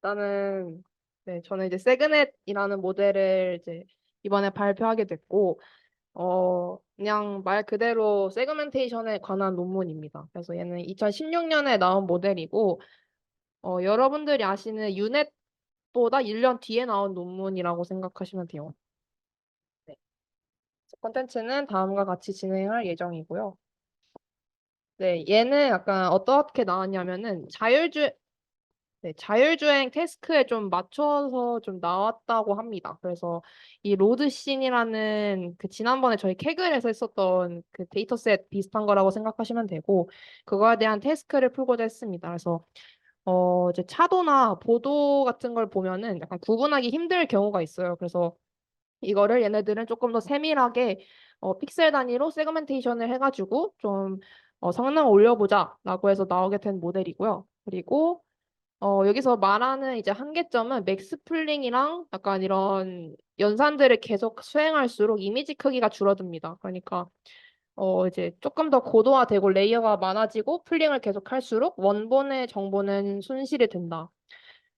일단은 저는 이제 세그넷이라는 모델을 이제 이번에 발표하게 됐고, 그냥 말 그대로 세그멘테이션에 관한 논문입니다. 그래서 얘는 2016년에 나온 모델이고, 여러분들이 아시는 유넷보다 1년 뒤에 나온 논문이라고 생각하시면 돼요. 네. 콘텐츠는 다음과 같이 진행할 예정이고요. 네, 얘는 약간 어떻게 나왔냐면은 자율주행 태스크에 좀 맞춰서 좀 나왔다고 합니다. 그래서 이 로드씬이라는 그 지난번에 저희 캐글에서 했었던 그 데이터셋 비슷한 거라고 생각하시면 되고, 그거에 대한 태스크를 풀고자 했습니다. 그래서 이제 차도나 보도 같은 걸 보면은 약간 구분하기 힘들 경우가 있어요. 그래서 이거를 얘네들은 조금 더 세밀하게 픽셀 단위로 세그멘테이션을 해가지고 좀 성능 올려보자라고 해서 나오게 된 모델이고요. 그리고 여기서 말하는 이제 한계점은 맥스 풀링이랑 약간 이런 연산들을 계속 수행할수록 이미지 크기가 줄어듭니다. 그러니까 이제 조금 더 고도화되고 레이어가 많아지고 풀링을 계속 할수록 원본의 정보는 손실이 된다.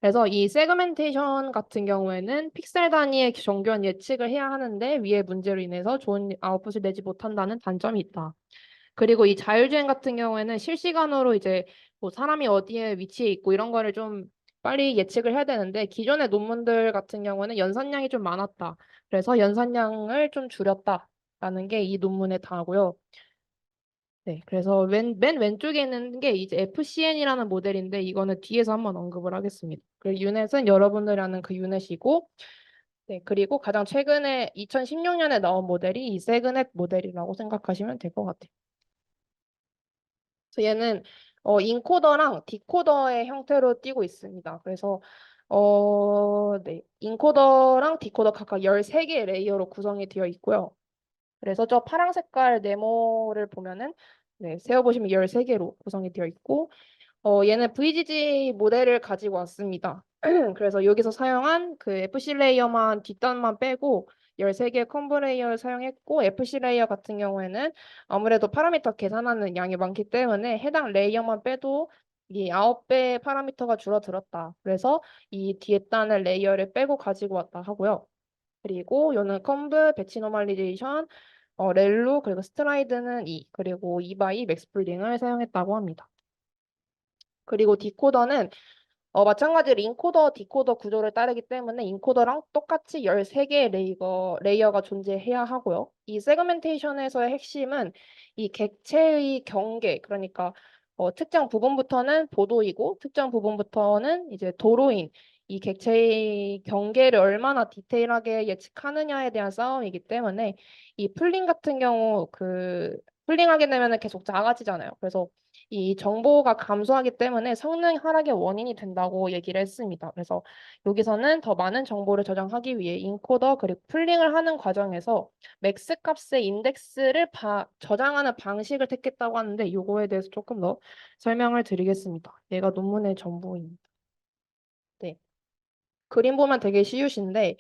그래서 이 세그멘테이션 같은 경우에는 픽셀 단위의 정교한 예측을 해야 하는데 위의 문제로 인해서 좋은 아웃풋을 내지 못한다는 단점이 있다. 그리고 이 자율주행 같은 경우에는 실시간으로 이제 뭐 사람이 어디에 위치해 있고 이런 거를 좀 빨리 예측을 해야 되는데 기존의 논문들 같은 경우는 연산량이 좀 많았다. 그래서 연산량을 좀 줄였다라는 게 이 논문의 다고요. 네, 그래서 맨 왼쪽에 있는 게 이제 FCN이라는 모델인데 이거는 뒤에서 한번 언급을 하겠습니다. 그리고 유넷은 여러분들이 아는 그 유넷이고, 네, 그리고 가장 최근에 2016년에 나온 모델이 이 세그넷 모델이라고 생각하시면 될 것 같아요. 그래서 얘는 인코더랑 디코더의 형태로 띄고 있습니다. 그래서 네, 인코더랑 디코더 각각 13개의 레이어로 구성이 되어 있고요. 그래서 저 파란 색깔 네모를 보면은 네, 세어보시면 13개로 구성이 되어 있고 얘는 VGG 모델을 가지고 왔습니다. 그래서 여기서 사용한 그 FC 레이어만 뒷단만 빼고 13개 컴브 레이어를 사용했고 FC 레이어 같은 경우에는 아무래도 파라미터 계산하는 양이 많기 때문에 해당 레이어만 빼도 이 9배 파라미터가 줄어들었다. 그래서 이 뒤에 단을 레이어를 빼고 가지고 왔다 하고요. 그리고 요는 컴브, 배치 노멀리제이션, 렐루, 그리고 스트라이드는 2, 그리고 2바이 맥스플링을 사용했다고 합니다. 그리고 디코더는 마찬가지로 인코더, 디코더 구조를 따르기 때문에 인코더랑 똑같이 13개의 레이어가 존재해야 하고요. 이 세그멘테이션에서의 핵심은 이 객체의 경계, 그러니까 특정 부분부터는 보도이고 특정 부분부터는 이제 도로인, 이 객체의 경계를 얼마나 디테일하게 예측하느냐에 대한 싸움이기 때문에 이 풀링 같은 경우 풀링하게 되면은 계속 작아지잖아요. 그래서 이 정보가 감소하기 때문에 성능 하락의 원인이 된다고 얘기를 했습니다. 그래서 여기서는 더 많은 정보를 저장하기 위해 인코더 그리고 풀링을 하는 과정에서 맥스 값의 인덱스를 저장하는 방식을 택했다고 하는데 이거에 대해서 조금 더 설명을 드리겠습니다. 얘가 논문의 전부입니다. 네. 그림 보면 되게 쉬운데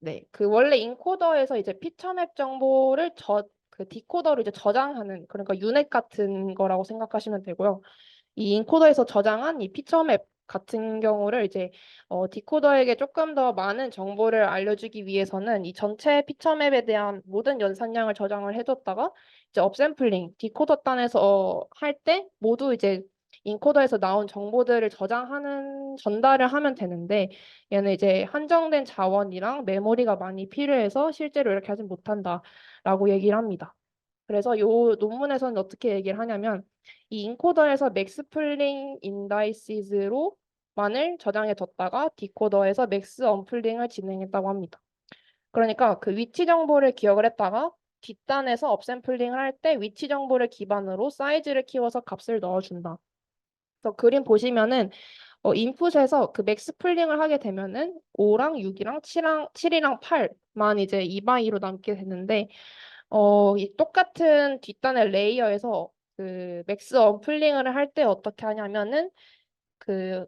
네. 그 원래 인코더에서 이제 피처맵 정보를 그 디코더로 이제 저장하는, 그러니까 유넷 같은 거라고 생각하시면 되고요. 이 인코더에서 저장한 이 피처맵 같은 경우를 이제 디코더에게 조금 더 많은 정보를 알려주기 위해서는 이 전체 피처맵에 대한 모든 연산량을 저장을 해줬다가 이제 업샘플링, 디코더 단에서 할 때 모두 이제 인코더에서 나온 정보들을 전달을 하면 되는데 얘는 이제 한정된 자원이랑 메모리가 많이 필요해서 실제로 이렇게 하진 못한다라고 얘기를 합니다. 그래서 요 논문에서는 어떻게 얘기를 하냐면 이 인코더에서 맥스 풀링 인다이시즈로만을 저장해 뒀다가 디코더에서 맥스 언플링을 진행했다고 합니다. 그러니까 그 위치 정보를 기억을 했다가 뒷단에서 업샘플링을 할 때 위치 정보를 기반으로 사이즈를 키워서 값을 넣어준다. 그래서 그림 보시면은 인풋에서 그 맥스 풀링을 하게 되면은 5랑 6이랑 7이랑 8만 이제 2바이로 남게 되는데 이 똑같은 뒷단의 레이어에서 그 맥스 언플링을 할 때 어떻게 하냐면은 그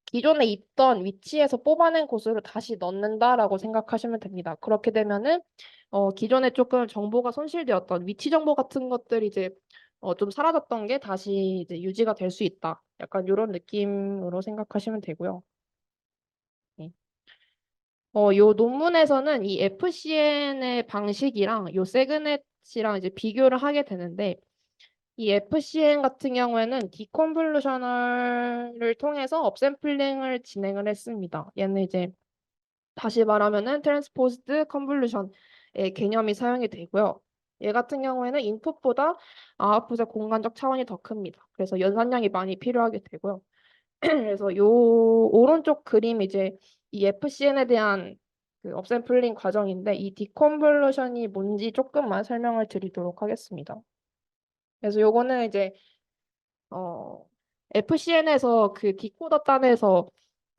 기존에 있던 위치에서 뽑아낸 곳으로 다시 넣는다라고 생각하시면 됩니다. 그렇게 되면은 기존에 조금 정보가 손실되었던 위치 정보 같은 것들이 이제 좀 사라졌던 게 다시 이제 유지가 될 수 있다. 약간 이런 느낌으로 생각하시면 되고요. 네. 요 논문에서는 이 FCN의 방식이랑 요 세그넷이랑 이제 비교를 하게 되는데 이 FCN 같은 경우에는 디컨볼루셔널을 통해서 업샘플링을 진행을 했습니다. 얘는 이제 다시 말하면은 트랜스포즈드 컨볼루션의 개념이 사용이 되고요. 얘 같은 경우에는 인풋보다 아웃풋의 공간적 차원이 더 큽니다. 그래서 연산량이 많이 필요하게 되고요. 그래서 요 오른쪽 그림 이제 이 FCN에 대한 그 업샘플링 과정인데 이 디컨볼루션이 뭔지 조금만 설명을 드리도록 하겠습니다. 그래서 요거는 이제 FCN에서 그 디코더 단에서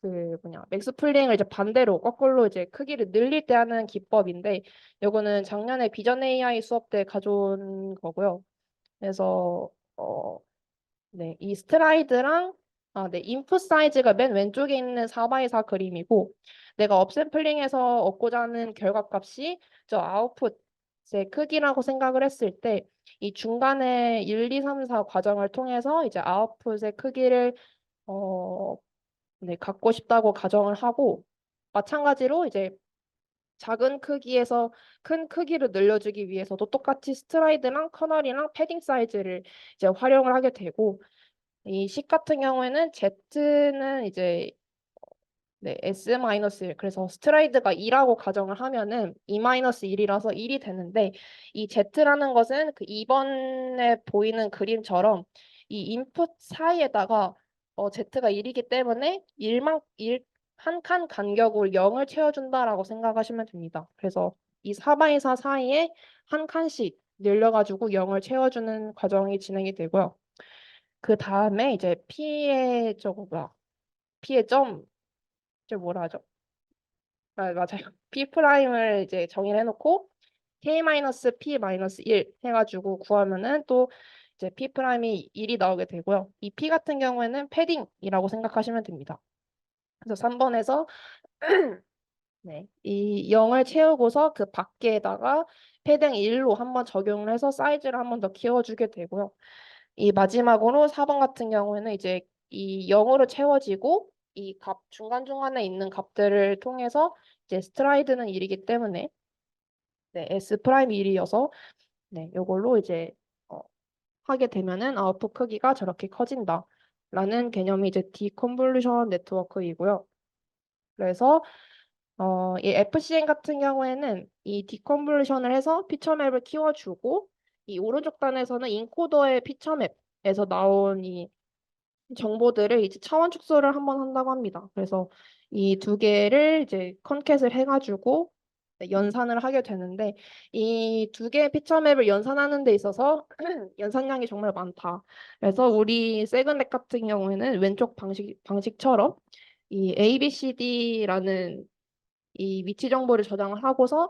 그 뭐냐 맥스플링을 이제 반대로 거꾸로 이제 크기를 늘릴 때 하는 기법인데 요거는 작년에 비전 AI 수업 때 가져온 거고요. 그래서 네, 이 스트라이드랑 네, 인풋 사이즈가 맨 왼쪽에 있는 4x4 그림이고 내가 업샘플링에서 얻고자 하는 결과값이 저 아웃풋의 크기라고 생각을 했을 때 이 중간에 1, 2, 3, 4 과정을 통해서 이제 아웃풋의 크기를 어, 네, 갖고 싶다고 가정을 하고 마찬가지로 이제 작은 크기에서 큰 크기를 늘려주기 위해서도 똑같이 스트라이드랑 커널이랑 패딩 사이즈를 이제 활용을 하게 되고 이 식 같은 경우에는 Z는 이제 네, S-1 그래서 스트라이드가 2라고 가정을 하면은 2-1이라서 1이 되는데 이 Z라는 것은 그 2번에 보이는 그림처럼 이 인풋 사이에다가 Z가 1이기 때문에 1한 칸 간격으로 0을 채워준다라고 생각하시면 됩니다. 그래서 이 4x4 사이에 한 칸씩 늘려가지고 0을 채워주는 과정이 진행이 되고요. 그 다음에 이제 P의 저거 뭐야? P의 저 뭐라 하죠? 맞아요. P 프라임을 이제 정의를 해놓고 K-P-1 해가지고 구하면은 또 이제 P 프라임이 1이 나오게 되고요. 이 P 같은 경우에는 패딩이라고 생각하시면 됩니다. 그래서 3번에서 네, 이 0을 채우고서 그 밖에다가 패딩 1로 한번 적용을 해서 사이즈를 한번 더 키워주게 되고요. 이 마지막으로 4번 같은 경우에는 이제 이 0으로 채워지고 이 값 중간중간에 있는 값들을 통해서 이제 스트라이드는 1이기 때문에 네, S 프라임 1이어서 네, 요걸로 이제 어, 하게 되면은 아웃풋 크기가 저렇게 커진다. 라는 개념이 이제 디컨볼루션 네트워크이고요. 그래서 이 FCN 같은 경우에는 이 디컨볼루션을 해서 피처맵을 키워주고 이 오른쪽 단에서는 인코더의 피처맵에서 나온 이 정보들을 이제 차원 축소를 한번 한다고 합니다. 그래서 이 두 개를 이제 컨캣을 해가지고 연산을 하게 되는데 이 두 개의 피처맵을 연산하는 데 있어서 연산량이 정말 많다. 그래서 우리 세그넷 같은 경우에는 왼쪽 방식처럼 이 ABCD라는 이 위치 정보를 저장을 하고서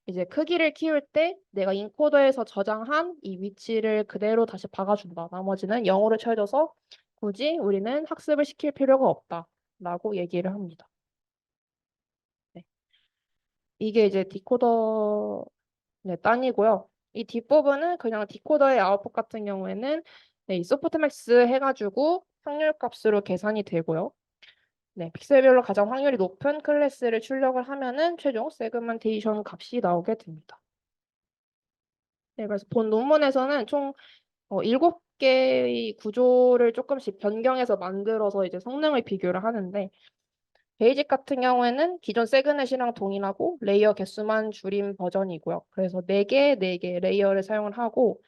이제 크기를 키울 때 내가 인코더에서 저장한 이 위치를 그대로 다시 박아준다. 나머지는 0으로 채워져서 굳이 우리는 학습을 시킬 필요가 없다라고 얘기를 합니다. 네. 이게 이제 디코더 네, 단이고요. 이 뒷부분은 그냥 디코더의 아웃풋 같은 경우에는 네, 이 소프트맥스 해가지고 확률 값으로 계산이 되고요. 네, 픽셀별로 가장 확률이 높은 클래스를 출력을 하면은 최종 세그멘테이션 값이 나오게 됩니다. 네, 그래서 본 논문에서는 총 7개의 구조를 조금씩 변경해서 만들어서 이제 성능을 비교를 하는데 베이직 같은 경우에는 기존 세그넷이랑 동일하고 레이어 개수만 줄인 버전이고요. 그래서 4개 레이어를 사용을 하고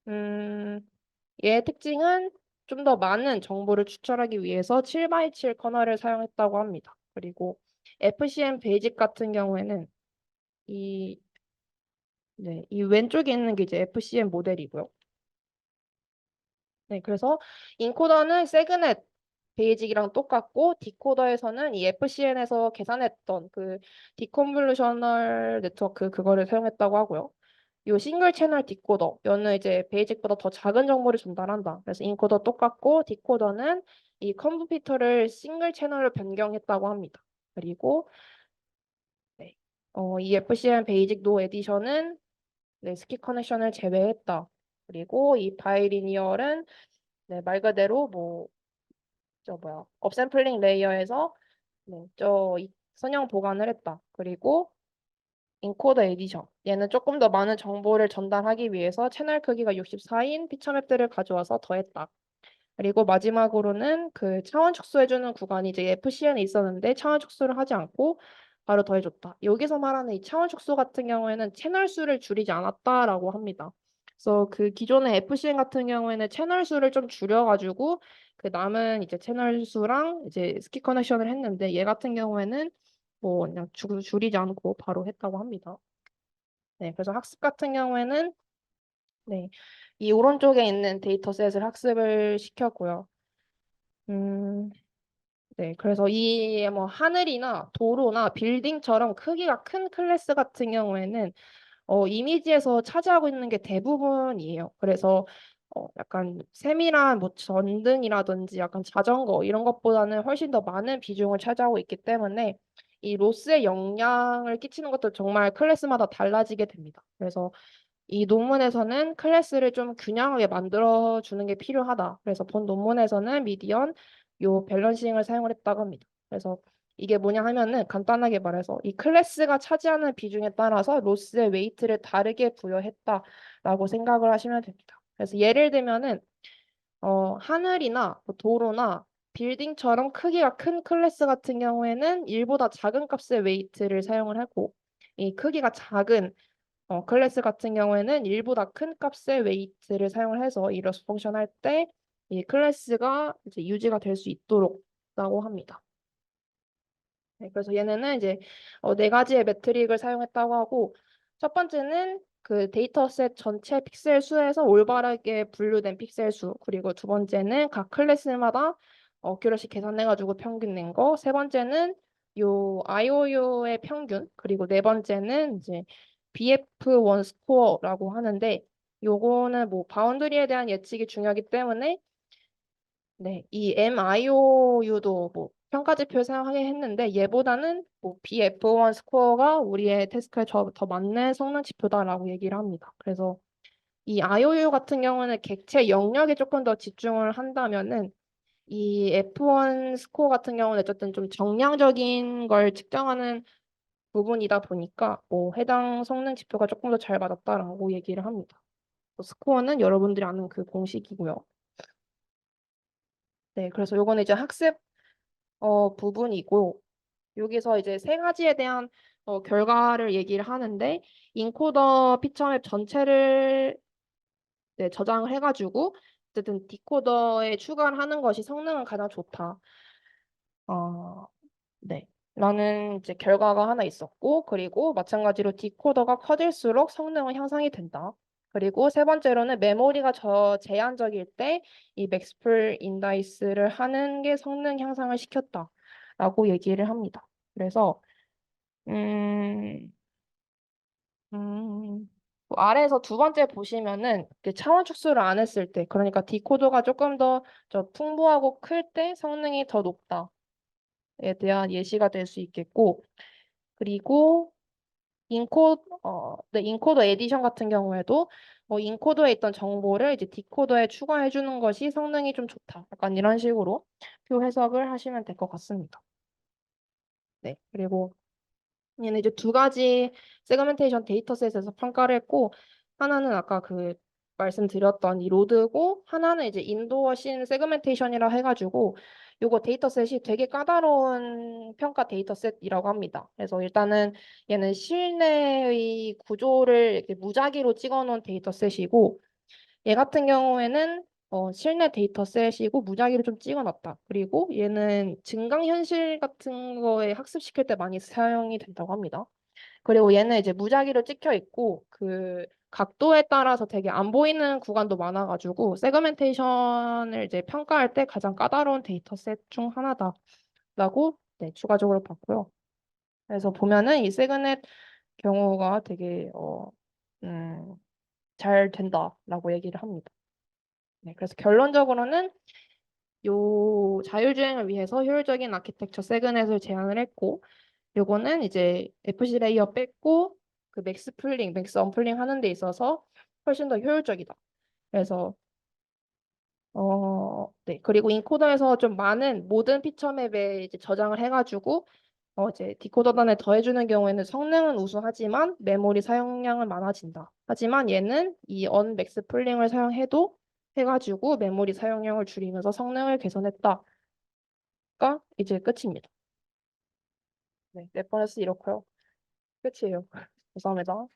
음, 얘의 특징은 좀 더 많은 정보를 추출하기 위해서 7x7 커널을 사용했다고 합니다. 그리고 FCM 베이직 같은 경우에는 이, 네, 이 왼쪽에 있는 게 이제 FCM 모델이고요. 네, 그래서 인코더는 세그넷 베이직이랑 똑같고 디코더에서는 이 FCN에서 계산했던 그 디컨볼루셔널 네트워크 그거를 사용했다고 하고요. 요 싱글 채널 디코더, 얘는 이제 베이직보다 더 작은 정보를 전달한다. 그래서 인코더 똑같고 디코더는 이 컴퓨터를 싱글 채널로 변경했다고 합니다. 그리고 네, 이 FCN 베이직 노 에디션은 네, 스킵 커넥션을 제외했다. 그리고 이 바이리니얼은 네, 말 그대로 업샘플링 레이어에서 네, 선형 보관을 했다. 그리고 인코더 에디션. 얘는 조금 더 많은 정보를 전달하기 위해서 채널 크기가 64인 피처 맵들을 가져와서 더했다. 그리고 마지막으로는 그 차원 축소해주는 구간이 이제 FCN에 있었는데 차원 축소를 하지 않고 바로 더해줬다. 여기서 말하는 이 차원 축소 같은 경우에는 채널 수를 줄이지 않았다라고 합니다. 그래서 그 기존의 FCN 같은 경우에는 채널 수를 좀 줄여가지고 그 남은 이제 채널 수랑 이제 스키 커넥션을 했는데 얘 같은 경우에는 뭐 그냥 줄이지 않고 바로 했다고 합니다. 네, 그래서 학습 같은 경우에는 네, 이 오른쪽에 있는 데이터셋을 학습을 시켰고요. 음, 네, 그래서 이 뭐 하늘이나 도로나 빌딩처럼 크기가 큰 클래스 같은 경우에는 이미지에서 차지하고 있는 게 대부분이에요. 그래서 약간 세밀한 뭐 전등이라든지 약간 자전거 이런 것보다는 훨씬 더 많은 비중을 차지하고 있기 때문에 이 로스에 영향을 끼치는 것도 정말 클래스마다 달라지게 됩니다. 그래서 이 논문에서는 클래스를 좀 균형하게 만들어 주는 게 필요하다. 그래서 본 논문에서는 미디언 요 밸런싱을 사용을 했다고 합니다. 그래서 이게 뭐냐 하면은 간단하게 말해서 이 클래스가 차지하는 비중에 따라서 로스의 웨이트를 다르게 부여했다라고 생각을 하시면 됩니다. 그래서 예를 들면은 하늘이나 뭐 도로나 빌딩처럼 크기가 큰 클래스 같은 경우에는 1보다 작은 값의 웨이트를 사용을 하고 이 크기가 작은 클래스 같은 경우에는 1보다 큰 값의 웨이트를 사용을 해서 이 러스 펑션 할 때 이 클래스가 이제 유지가 될 수 있도록라고 합니다. 네, 그래서 얘네는 이제 네 가지의 매트릭을 사용했다고 하고 첫 번째는 그 데이터셋 전체 픽셀 수에서 올바르게 분류된 픽셀 수 그리고 두 번째는 각 클래스마다 어큐러시 계산해가지고 평균 낸 거, 세 번째는 요 IOU의 평균 그리고 네 번째는 이제 BF1 스코어라고 하는데 요거는 뭐 바운드리에 대한 예측이 중요하기 때문에 네, 이 MIOU도 뭐 평가 지표를 사용하게 했는데 얘보다는 뭐 BF1 스코어가 우리의 태스크에 더 맞는 성능 지표다라고 얘기를 합니다. 그래서 이 IOU 같은 경우는 객체 영역에 조금 더 집중을 한다면은 이 F1 스코어 같은 경우는 어쨌든 좀 정량적인 걸 측정하는 부분이다 보니까 뭐 해당 성능 지표가 조금 더 잘 맞았다라고 얘기를 합니다. 스코어는 여러분들이 아는 그 공식이고요. 네, 그래서 요거는 이제 학습 부분이고 여기서 이제 세 가지에 대한 결과를 얘기를 하는데 인코더 피처맵 전체를 네, 저장을 해가지고 어쨌든 디코더에 추가를 하는 것이 성능은 가장 좋다. 어, 네. 라는 이제 결과가 하나 있었고 그리고 마찬가지로 디코더가 커질수록 성능은 향상이 된다. 그리고 세 번째로는 메모리가 제한적일 때 이 맥스풀 인다이스를 하는 게 성능 향상을 시켰다라고 얘기를 합니다. 그래서 음, 뭐 아래에서 두 번째 보시면은 그 차원 축소를 안 했을 때, 그러니까 디코더가 조금 더 풍부하고 클 때 성능이 더 높다에 대한 예시가 될 수 있겠고, 그리고 네, 인코더 에디션 같은 경우에도 인코더에 있던 정보를 이제 디코더에 추가해 주는 것이 성능이 좀 좋다. 약간 이런 식으로 표 해석을 하시면 될 것 같습니다. 네, 그리고 얘는 이제 두 가지 세그멘테이션 데이터셋에서 평가를 했고 하나는 아까 그 말씀드렸던 이 로드고 하나는 이제 인도어 씬 세그멘테이션이라 해가지고 요거 데이터셋이 되게 까다로운 평가 데이터셋이라고 합니다. 그래서 일단은 얘는 실내의 구조를 이렇게 무작위로 찍어놓은 데이터셋이고 얘 같은 경우에는 실내 데이터셋이고 무작위로 좀 찍어놨다. 그리고 얘는 증강현실 같은 거에 학습시킬 때 많이 사용이 된다고 합니다. 그리고 얘는 이제 무작위로 찍혀 있고 그 각도에 따라서 되게 안 보이는 구간도 많아가지고 세그멘테이션을 이제 평가할 때 가장 까다로운 데이터셋 중 하나다라고 네, 추가적으로 봤고요. 그래서 보면은 이 세그넷 경우가 되게 음, 잘 된다라고 얘기를 합니다. 네, 그래서 결론적으로는 요 자율주행을 위해서 효율적인 아키텍처 세그넷을 제안을 했고 요거는 이제 FC 레이어 뺐고 그 맥스 풀링, 맥스 언풀링 하는 데 있어서 훨씬 더 효율적이다. 그래서 네. 그리고 인코더에서 좀 많은 모든 피처 맵에 이제 저장을 해가지고 이제 디코더 단에 더해주는 경우에는 성능은 우수하지만 메모리 사용량은 많아진다. 하지만 얘는 이 언맥스 풀링을 사용해도 해가지고 메모리 사용량을 줄이면서 성능을 개선했다가 이제 끝입니다. 네, 레퍼런스 이렇고요. 끝이에요. 감사합니다.